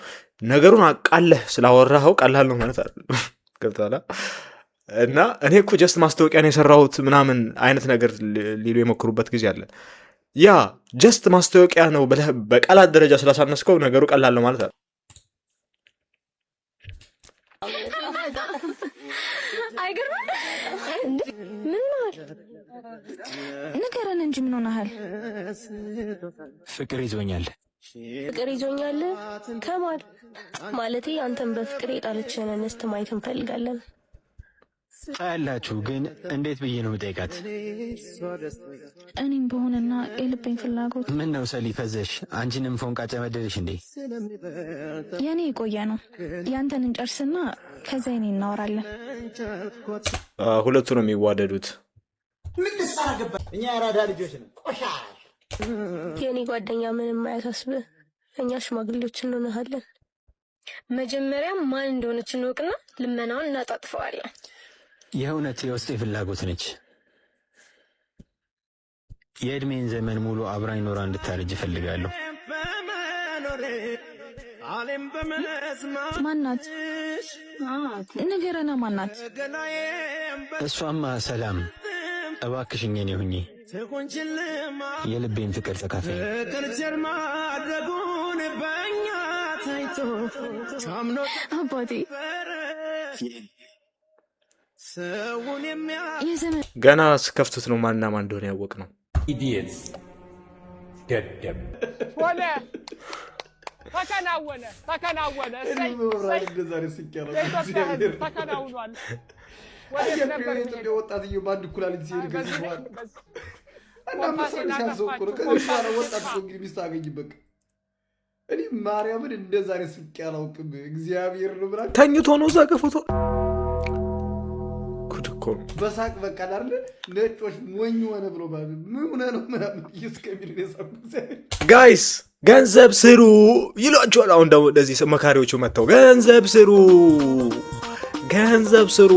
ነገሩን አቃለህ ስላወራኸው ቀላል ነው ማለት አይደለም። ገብቶሃል? እና እኔ እኮ ጀስት ማስታወቂያ ነው የሰራሁት ምናምን አይነት ነገር ሊሉ የሞክሩበት ጊዜ አለ። ያ ጀስት ማስታወቂያ ነው ብለህ በቃላት ደረጃ ስላሳነስከው ነገሩ ቀላል ነው ማለት አይደለም። ንገረን እንጂ ምን ሆነሃል? ፍቅር ይዞኛል። ፍቅር ይዞኛል ከማል ማለቴ አንተን በፍቅር የጣለችን እንስት ማየት እንፈልጋለን። ታያላችሁ፣ ግን እንዴት ብዬ ነው የምጠይቃት? እኔም በሆነና የልቤን ፍላጎት። ምን ነው ሰሊ ፈዘሽ? አንቺንም ፎንቃ ጨመደልሽ እንዴ? የኔ የቆየ ነው። ያንተን እንጨርስና ከዛ እኔ እናወራለን። ሁለቱ ነው የሚዋደዱት። ምን ልትሰራገበት? እኛ ያራዳ ልጆች ነን። ቆሻሽ የኔ ጓደኛ ምንም አያሳስብህ፣ እኛ ሽማግሌዎች እንሆናለን። መጀመሪያ ማን እንደሆነች እንወቅና ልመናውን እናጣጥፈዋለን። የእውነት የውስጤ ፍላጎት ነች። የእድሜን ዘመን ሙሉ አብራኝ ኖራ እንድታረጅ እፈልጋለሁ። ማናት? ንገረና ማናት? እሷማ ሰላም፣ እባክሽኝ እኔ ሁኚ የልቤን ፍቅር ተካፋይ። አባቴ ገና ስከፍቱት ነው ማንና ማን እንደሆነ ያወቅ ነው። ኢዲየትስ ደደብ ሆነ ተከናወነ ተከናውኗል። ወጣትዬው በአንድ ኩላሊት ሲሄድ ከዚህ በኋላ እና መሰለሻ ሰው እኮ ነው። ከዚህ በኋላ ወጣት ሰው እንግዲህ ሚስት አገኝበት። እኔ ማርያምን እንደዛ ነው ስቄ አላውቅም። እግዚአብሔር ነው ብላ ተኝቶ ነው እዛ ከፎቶ በሳቅ በቃ አይደል ነጮች ሞኝ ሆነ ብሎ ማለት ምን ሆነ ነው ምናምን ይስከሚል ነው። ጋይስ ገንዘብ ስሩ ይሏቸዋል። አሁን ደግሞ እንደዚህ መካሪዎቹ መጥተው ገንዘብ ስሩ።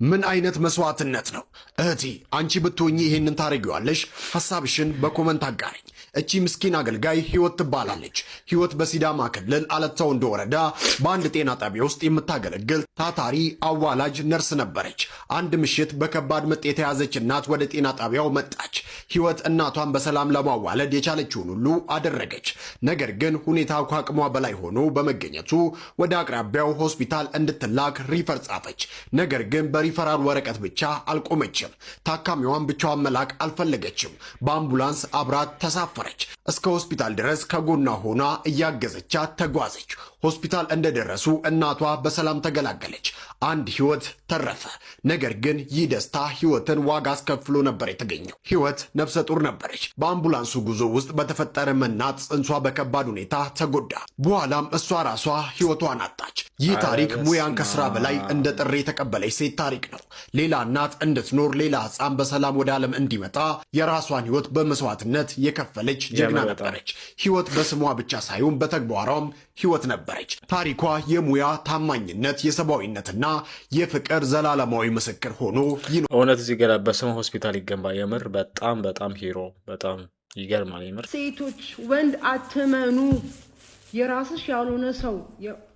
ምን አይነት መስዋዕትነት ነው እህቴ? አንቺ ብትሆኚ ይሄንን ታረጊዋለሽ? ሐሳብሽን በኮመንት አጋሪኝ። እቺ ምስኪን አገልጋይ ህይወት ትባላለች። ህይወት በሲዳማ ክልል አለታ ወንዶ ወረዳ በአንድ ጤና ጣቢያ ውስጥ የምታገለግል ታታሪ አዋላጅ ነርስ ነበረች። አንድ ምሽት በከባድ ምጥ የተያዘች እናት ወደ ጤና ጣቢያው መጣች። ህይወት እናቷን በሰላም ለማዋለድ የቻለችውን ሁሉ አደረገች። ነገር ግን ሁኔታው ከአቅሟ በላይ ሆኖ በመገኘቱ ወደ አቅራቢያው ሆስፒታል እንድትላክ ሪፈር ጻፈች። ነገር ግን በሪፈራል ወረቀት ብቻ አልቆመችም። ታካሚዋን ብቻዋን መላክ አልፈለገችም። በአምቡላንስ አብራት ተሳፈረች። እስከ ሆስፒታል ድረስ ከጎኗ ሆና እያገዘቻት ተጓዘች። ሆስፒታል እንደደረሱ እናቷ በሰላም ተገላገለች። አንድ ህይወት ተረፈ። ነገር ግን ይህ ደስታ ህይወትን ዋጋ አስከፍሎ ነበር የተገኘው። ህይወት ነፍሰ ጡር ነበረች። በአምቡላንሱ ጉዞ ውስጥ በተፈጠረ መናጥ ጽንሷ በከባድ ሁኔታ ተጎዳ። በኋላም እሷ ራሷ ህይወቷን አጣች። ይህ ታሪክ ሙያን ከስራ በላይ እንደ ጥሪ የተቀበለች ሴት ታሪክ ነው። ሌላ እናት እንድትኖር፣ ሌላ ህፃን በሰላም ወደ ዓለም እንዲመጣ የራሷን ህይወት በመስዋዕትነት የከፈለች ጀግና ነበረች። ህይወት በስሟ ብቻ ሳይሆን በተግባሯም ህይወት ነበረች። ታሪኳ የሙያ ታማኝነት፣ የሰብአዊነትና የፍቅር ዘላለማዊ ምስክር ሆኖ እውነት እዚህ ገና በስሟ ሆስፒታል ይገንባ። የምር በጣም ሂሮ፣ በጣም ይገርማል። የምር ሴቶች ወንድ አትመኑ። የራስሽ ያልሆነ ሰው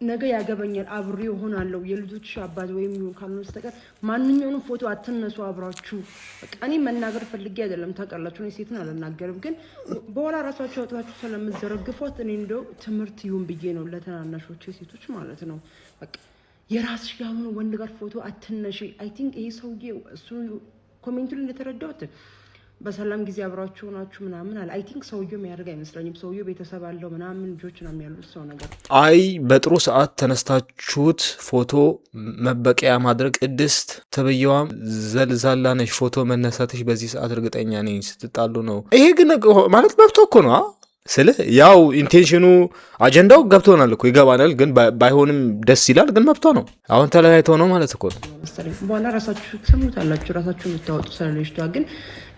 ነገ ያገበኛል አብሬ እሆናለሁ የልጆች አባት ወይም ይሁን ካልሆነ በስተቀር ማንኛውንም ፎቶ አትነሱ አብራችሁ። እኔ መናገር ፈልጌ አይደለም ታውቃላችሁ፣ እኔ ሴትን አልናገርም፣ ግን በኋላ ራሳችሁ አውጥታችሁ ስለምትዘረግፏት እኔ እንደው ትምህርት ይሁን ብዬ ነው ለተናናሾቹ ሴቶች ማለት ነው። በቃ የራስሽ ያልሆነ ወንድ ጋር ፎቶ አትነሺ። አይ ቲንክ ይሄ ሰውዬ እሱ ኮሜንቱ ላይ እንደተረዳሁት በሰላም ጊዜ አብራችሁ ናችሁ ምናምን አለ። አይ ቲንክ ሰውየው የሚያደርግ አይመስለኝም። ሰውየው ቤተሰብ አለው ምናምን ልጆች ነው ያሉት ሰው ነገር። አይ በጥሩ ሰዓት ተነስታችሁት ፎቶ መበቂያ ማድረግ ቅድስት ተብየዋም ዘልዛላ ነሽ ፎቶ መነሳትሽ በዚህ ሰዓት እርግጠኛ ነኝ ስትጣሉ ነው። ይሄ ግን ማለት መብቶ እኮ ነው ስለ ያው ኢንቴንሽኑ አጀንዳው ገብቶናል እኮ ይገባናል። ግን ባይሆንም ደስ ይላል። ግን መብቶ ነው። አሁን ተለያይተው ነው ማለት እኮ ነው። በኋላ ራሳችሁ ትሰሙታላችሁ። ራሳችሁ የምታወጡ ስለልጅቷ ግን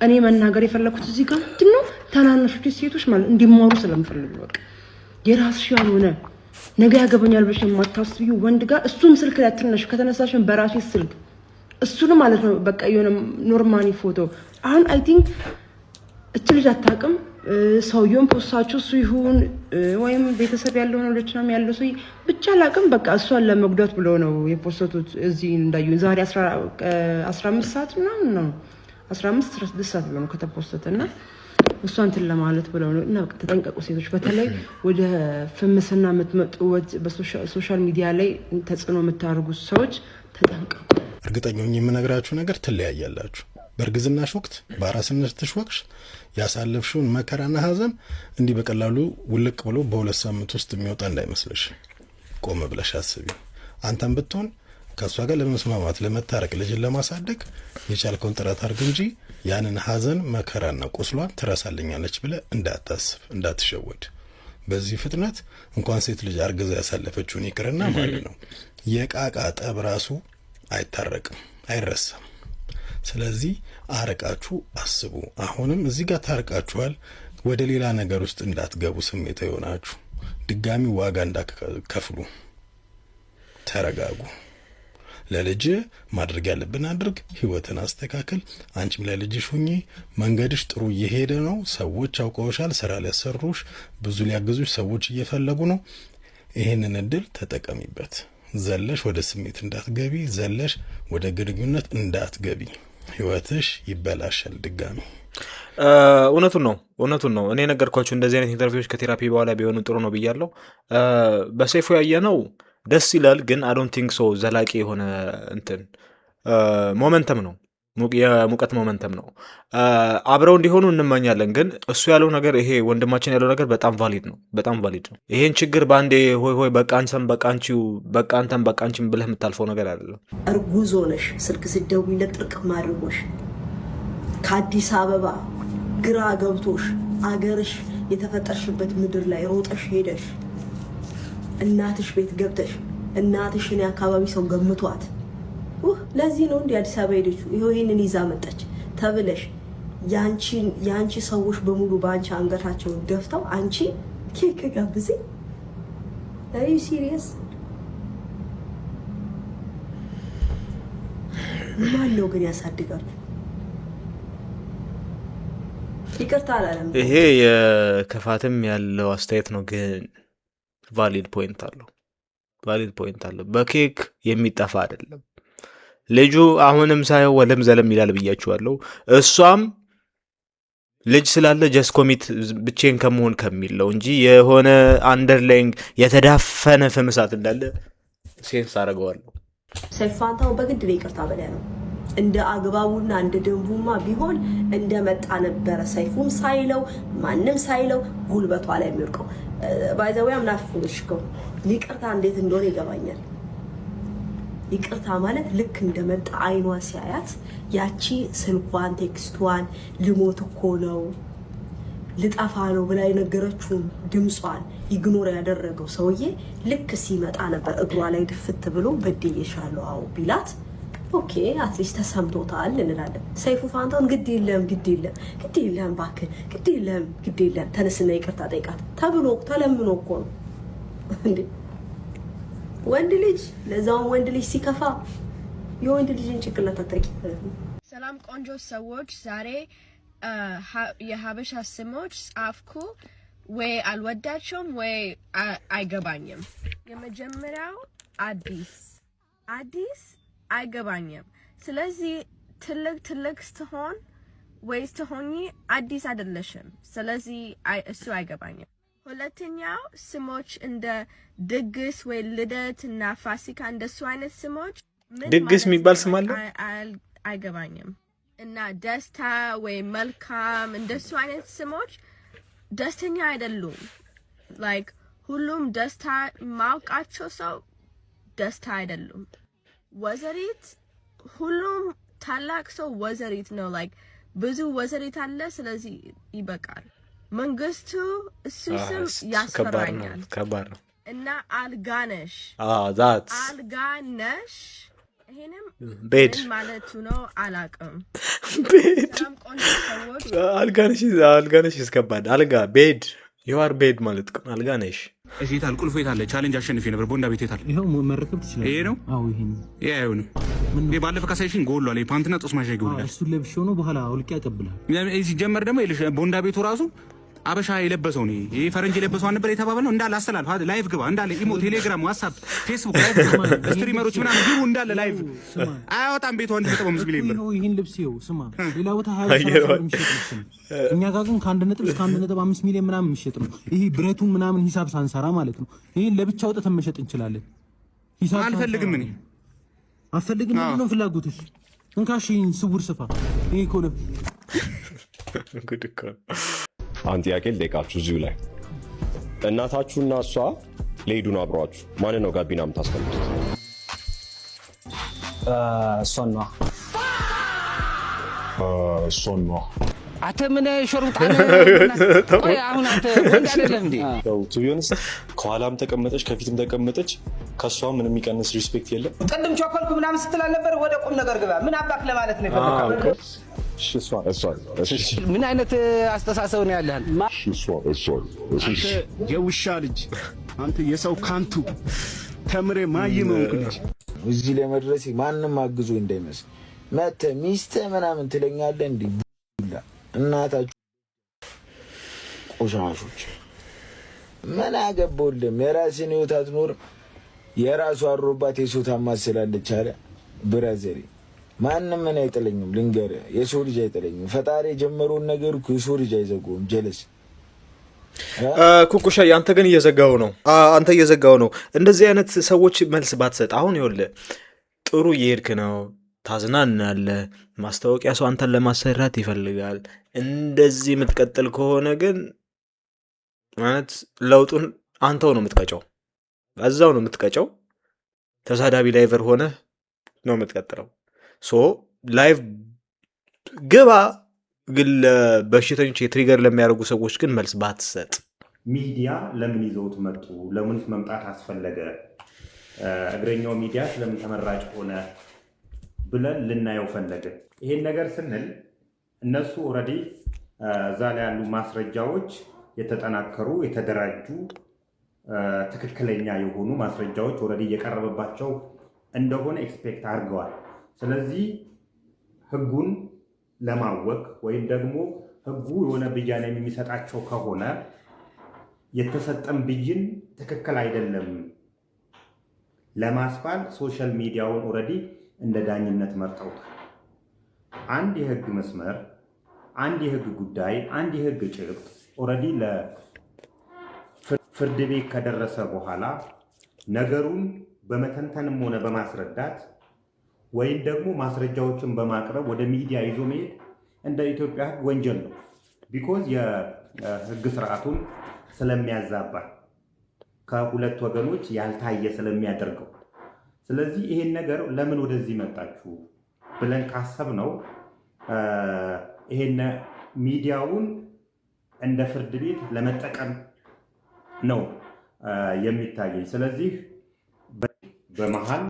እኔ መናገር የፈለኩት እዚህ ጋር ምንድነው ታናናሾች ሴቶች ማለት እንዲማሩ ስለምፈልግ በቃ የራስሽ ያልሆነ ነገ ያገበኛል ብለሽ የማታስቢው ወንድ ጋር እሱም ስልክ ላይ አትነሽ። ከተነሳሽን በራስሽ ስልክ እሱን ማለት ነው በቃ የሆነ ኖርማሊ ፎቶ አሁን አይ ቲንክ እች ልጅ አታውቅም። ሰውየውን ፖስታችሁ እሱ ይሁን ወይም ቤተሰብ ያለው ነው ልጅ ነው ያለው ሰው ብቻ አላውቅም። በቃ እሷን ለመጉዳት ብለው ነው የፖስተቱት። እዚህ እንዳዩ ዛሬ 15 ሰዓት ምናምን ነው 15-16 ሰዓት ብለው ነው ከተፖስተተና እሷን እንትን ለማለት ብለው ነው። እና በቃ ተጠንቀቁ ሴቶች፣ በተለይ ወደ ፍምስና የምትመጡ በሶሻል ሚዲያ ላይ ተጽዕኖ የምታደርጉ ሰዎች ተጠንቀቁ። እርግጠኛ ነኝ የምነግራችሁ ነገር ትለያያላችሁ። በእርግዝናሽ ወቅት በአራስነትሽ ወቅት ያሳለፍሽውን መከራና ሀዘን እንዲህ በቀላሉ ውልቅ ብሎ በሁለት ሳምንት ውስጥ የሚወጣ እንዳይመስልሽ። ቆም ብለሽ አስቢ። አንተም ብትሆን ከሷ ጋር ለመስማማት ለመታረቅ ልጅን ለማሳደግ የቻልከውን ጥረት አድርግ እንጂ ያንን ሀዘን መከራና ቁስሏን ትረሳልኛለች ብለህ እንዳታስብ፣ እንዳትሸወድ። በዚህ ፍጥነት እንኳን ሴት ልጅ አርግዛ ያሳለፈችውን ይቅርና ማለት ነው የቃቃ ጠብ ራሱ አይታረቅም፣ አይረሳም። ስለዚህ አረቃችሁ አስቡ። አሁንም እዚህ ጋር ታርቃችኋል፣ ወደ ሌላ ነገር ውስጥ እንዳትገቡ፣ ስሜት ይሆናችሁ ድጋሚ ዋጋ እንዳትከፍሉ። ተረጋጉ። ለልጅ ማድረግ ያለብን አድርግ፣ ህይወትን አስተካክል። አንቺም ለልጅሽ ሁኚ። መንገድሽ ጥሩ እየሄደ ነው። ሰዎች አውቀውሻል፣ ስራ ሊያሰሩሽ፣ ብዙ ሊያግዙሽ ሰዎች እየፈለጉ ነው። ይሄንን እድል ተጠቀሚበት። ዘለሽ ወደ ስሜት እንዳትገቢ፣ ዘለሽ ወደ ግንኙነት እንዳትገቢ። ህይወትሽ ይበላሻል ድጋሚ። እውነቱን ነው። እኔ ነገርኳችሁ እንደዚህ አይነት ኢንተርቪዎች ከቴራፒ በኋላ ቢሆኑ ጥሩ ነው ብያለሁ። በሰይፉ ያየነው ደስ ይላል፣ ግን አይ ዶንት ቲንክ ሶ ዘላቂ የሆነ እንትን ሞመንተም ነው፣ የሙቀት ሞመንተም ነው። አብረው እንዲሆኑ እንመኛለን። ግን እሱ ያለው ነገር ይሄ ወንድማችን ያለው ነገር በጣም ቫሊድ ነው፣ በጣም ቫሊድ ነው። ይሄን ችግር በአንዴ ሆይ በቃ አንተም በቃ አንቺው በቃ አንተም በቃ አንቺም ብለህ የምታልፈው ነገር አይደለም። እርጉዝ ሆነሽ ስልክ ስትደውይለት ጥርቅም አድርጎሽ ከአዲስ አበባ ግራ ገብቶሽ አገርሽ የተፈጠርሽበት ምድር ላይ ሮጠሽ ሄደሽ እናትሽ ቤት ገብተሽ እናትሽን የአካባቢ ሰው ገምቷት ለዚህ ነው እንዴ አዲስ አበባ ሄደችው ይሄው ይሄንን ይዛ መጣች ተብለሽ ያንቺ ሰዎች በሙሉ ባንቺ አንገታቸው ደፍተው አንቺ ኬክ ጋብዚ። Are you serious? ማን ነው ግን ያሳድጋል? ይቅርታ አላለም። ይሄ የከፋትም ያለው አስተያየት ነው፣ ግን ቫሊድ ፖይንት አለው። በኬክ የሚጠፋ አይደለም። ልጁ አሁንም ሳይሆን ወለም ዘለም ይላል ብያችኋለሁ። እሷም ልጅ ስላለ ጀስት ኮሚት ብቼን ከመሆን ከሚል ነው እንጂ የሆነ አንደርላይንግ የተዳፈነ ፍምሳት እንዳለ ሴንስ አደርገዋለሁ። ሰይፋንታው በግድ ነው ይቅርታ በላይ ነው። እንደ አግባቡና እንደ ደንቡማ ቢሆን እንደመጣ ነበረ ሰይፉም ሳይለው ማንም ሳይለው ጉልበቷ ላይ የሚወርቀው ባይዘው ያምናፍቁሽከው ይቅርታ እንዴት እንደሆነ ይገባኛል። ይቅርታ ማለት ልክ እንደመጣ አይኗ ሲያያት ያቺ ስልኳን ቴክስቷን ልሞት እኮ ነው ልጣፋ ነው ብላ የነገረችውን ድምጿን ኢግኖር ያደረገው ሰውዬ ልክ ሲመጣ ነበር እግሯ ላይ ድፍት ብሎ በድዬሻለሁ አዎ ቢላት ኦኬ አትሊስት ተሰምቶታል እንላለን። ሰይፉ ፋንታውን ግድ የለም እባክህ ግድ የለም ተነስና ይቅርታ ጠይቃት ተብሎ ተለምኖ እኮ ነው እንዴ ወንድ ልጅ ለዛው ወንድ ልጅ ሲከፋ የወንድ ልጅን ጭንቅላት አታቂ። ሰላም ቆንጆ ሰዎች፣ ዛሬ የሀበሻ ስሞች ጻፍኩ። ወይ አልወዳቸውም ወይ አይገባኝም። የመጀመሪያው አዲስ አይገባኝም። ስለዚህ ትልቅ ስትሆን ወይ ስትሆኚ አዲስ አይደለሽም። ስለዚህ እሱ አይገባኝም። ሁለተኛው ስሞች እንደ ድግስ ወይ ልደት እና ፋሲካ እንደሱ አይነት ስሞች ድግስ የሚባል ስም አለ አይገባኝም። እና ደስታ ወይ መልካም እንደሱ አይነት ስሞች ደስተኛ አይደሉም። ላይክ ሁሉም ደስታ ማውቃቸው ሰው ደስታ አይደሉም። ወዘሪት ሁሉም ታላቅ ሰው ወዘሪት ነው። ላይክ ብዙ ወዘሪት አለ። ስለዚህ ይበቃል። መንግስቱ እሱ ስም ያስፈራኛል። ከባድ ነው። እና አልጋነሽ ዛት አልጋነሽ ይሄንም ቤድ ማለቱ ነው አላውቅም። ቤድ አልጋነሽ ይስከባድ አልጋ ቤድ ዩአር ቤድ ማለት ነው። አልጋነሽ እሺ ታል ቁልፎ የታለ? ቻሌንጅ አሸንፌ ነበር። ቦንዳ ቤት የታለ? ይሄው መረከብ ትችላለህ። ይሄ ነው? አዎ ይሄ ነው። ይሄ አይሆንም። ይሄ ባለፈው ካሳይሽን ጎል አለ ፓንትና ጦስ ማሻይ ጎል አለ። እሱን ለብሼው ነው በኋላ አውልቄ ያቀብላል። ሲጀመር ደግሞ ይልሽ ቦንዳ ቤቱ ራሱ አበሻ የለበሰው ነው። ይሄ ፈረንጅ የለበሰው ነበር የተባባለው። እንዳለ አስተላልፍ ላይቭ ግባ እንዳለ ኢሞ፣ ቴሌግራም፣ ዋትስአፕ፣ ፌስቡክ ላይቭ ስትሪመሮች ምናምን ግቡ እንዳለ ላይቭ አያወጣም። ቤቱ 1.5 ሚሊዮን ብር። ይሄን ልብስ ይኸው ስማ፣ ሌላ ቦታ 20 የሚሸጥ ልብስ ነው። እኛ ጋር ግን ከ1 እስከ 1.5 ሚሊዮን ምናምን የሚሸጥ ነው። ይሄ ብረቱን ምናምን ሂሳብ ሳንሰራ ማለት ነው። ይሄን ለብቻ አውጥተን መሸጥ እንችላለን። ሂሳብ አልፈልግም እኔ አልፈልግም። ምንድን ነው ፍላጎትሽ? እንካሽ ይሄን ስውር ስፋ። ይሄ እኮ ነው ጉድ እኮ። አንድ ጥያቄ ልጠይቃችሁ። እዚሁ ላይ እናታችሁና እሷ ለሄዱ ነው አብረዋችሁ ማንን ነው ጋቢና የምታስቀምጡት? እሷን ነዋ። እሷን ነዋ። አንተ ምን ሾርጣ ቆይ አሁን አንተ ወንድ አይደለም እንዴ? ያው ቱ ቢ ኦነስት ከኋላም ተቀመጠች ከፊትም ተቀመጠች ከሷ ምንም የሚቀንስ ሪስፔክት የለም። ቀድም ቾኮልኩ ምናምን ስትላል ነበር። ወደ ቁም ነገር ግባ። ምን አባክ ለማለት ነው የፈለከው? ምን አይነት አስተሳሰብ ነው ያለህ? የውሻ ልጅ አንተ የሰው ካንቱ ተምሬ ማይመው ልጅ እዚህ ላይ መድረሴ ማንም አግዞ እንዳይመስል መተህ ሚስትህ ምናምን ትለኛለህ እንዴ? እናታችሁ ቆሻሾች ምን አገባውልም? የራስን ህይወት አትኖርም? የራሱ አሮባት የሰው ታማስላለች አለ ብራዘሪ። ማንም ምን አይጥለኝም ልንገርህ፣ የሰው ልጅ አይጥለኝም። ፈጣሪ የጀመረውን ነገር እኮ የሰው ልጅ አይዘጋውም። ጀለስ ኩኩሻ አንተ ግን እየዘጋው ነው። አንተ እየዘጋው ነው። እንደዚህ አይነት ሰዎች መልስ ባትሰጥ። አሁን ይኸውልህ ጥሩ እየሄድክ ነው፣ ታዝናናለህ። ማስታወቂያ ሰው አንተን ለማሰራት ይፈልጋል። እንደዚህ የምትቀጥል ከሆነ ግን ማለት ለውጡን አንተው ነው የምትቀጨው፣ እዛው ነው የምትቀጨው። ተሳዳቢ ላይቨር ሆነ ነው የምትቀጥለው። ሶ ላይቭ ግባ፣ ግን በሽተኞች የትሪገር ለሚያደርጉ ሰዎች ግን መልስ ባትሰጥ። ሚዲያ ለምን ይዘውት መጡ? ለምንስ መምጣት አስፈለገ? እግረኛው ሚዲያ ስለምን ተመራጭ ሆነ ብለን ልናየው ፈለግን። ይሄን ነገር ስንል እነሱ ኦልሬዲ እዛ ላይ ያሉ ማስረጃዎች የተጠናከሩ የተደራጁ ትክክለኛ የሆኑ ማስረጃዎች ኦልሬዲ እየቀረበባቸው እንደሆነ ኤክስፔክት አድርገዋል። ስለዚህ ህጉን ለማወቅ ወይም ደግሞ ህጉ የሆነ ብያኔ የሚሰጣቸው ከሆነ የተሰጠን ብይን ትክክል አይደለም ለማስባል ሶሻል ሚዲያውን ኦልሬዲ እንደ ዳኝነት መርጠውታል። አንድ የህግ መስመር፣ አንድ የህግ ጉዳይ፣ አንድ የህግ ጭብጥ ኦልሬዲ ለፍርድ ቤት ከደረሰ በኋላ ነገሩን በመተንተንም ሆነ በማስረዳት ወይም ደግሞ ማስረጃዎችን በማቅረብ ወደ ሚዲያ ይዞ መሄድ እንደ ኢትዮጵያ ህግ ወንጀል ነው። ቢኮዝ የህግ ስርዓቱን ስለሚያዛባ ከሁለት ወገኖች ያልታየ ስለሚያደርገው። ስለዚህ ይሄን ነገር ለምን ወደዚህ መጣችሁ ብለን ካሰብ ነው ይሄን ሚዲያውን እንደ ፍርድ ቤት ለመጠቀም ነው የሚታየኝ። ስለዚህ በመሃል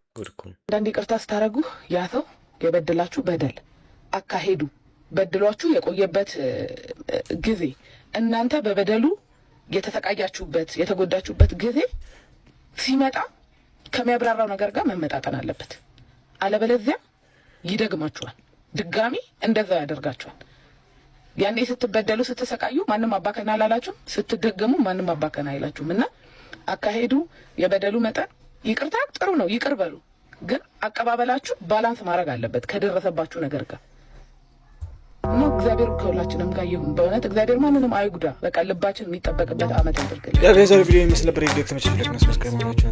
አንዳንድ ይቅርታ ስታደርጉ ያ ሰው የበደላችሁ በደል አካሄዱ በድሏችሁ የቆየበት ጊዜ እናንተ በበደሉ የተሰቃያችሁበት የተጎዳችሁበት ጊዜ ሲመጣ ከሚያብራራው ነገር ጋር መመጣጠን አለበት። አለበለዚያ ይደግማችኋል፣ ድጋሚ እንደዛው ያደርጋችኋል። ያኔ ስትበደሉ ስትሰቃዩ ማንም አባከና አላላችሁም፣ ስትደገሙ ማንም አባከና አይላችሁም። እና አካሄዱ የበደሉ መጠን ይቅርታ ጥሩ ነው፣ ይቅር በሉ። ግን አቀባበላችሁ ባላንስ ማድረግ አለበት ከደረሰባችሁ ነገር ጋር እና እግዚአብሔር ከሁላችንም ጋር ይሁን። በእውነት እግዚአብሔር ማንንም አይጉዳ። በቃ ልባችን የሚጠበቅበት አመት ያድርግልን። የዛሬ ቪዲዮ ይመስል ነበር። ቪዲዮ ተመችቶላችሁ መስከረም ሆናችሁ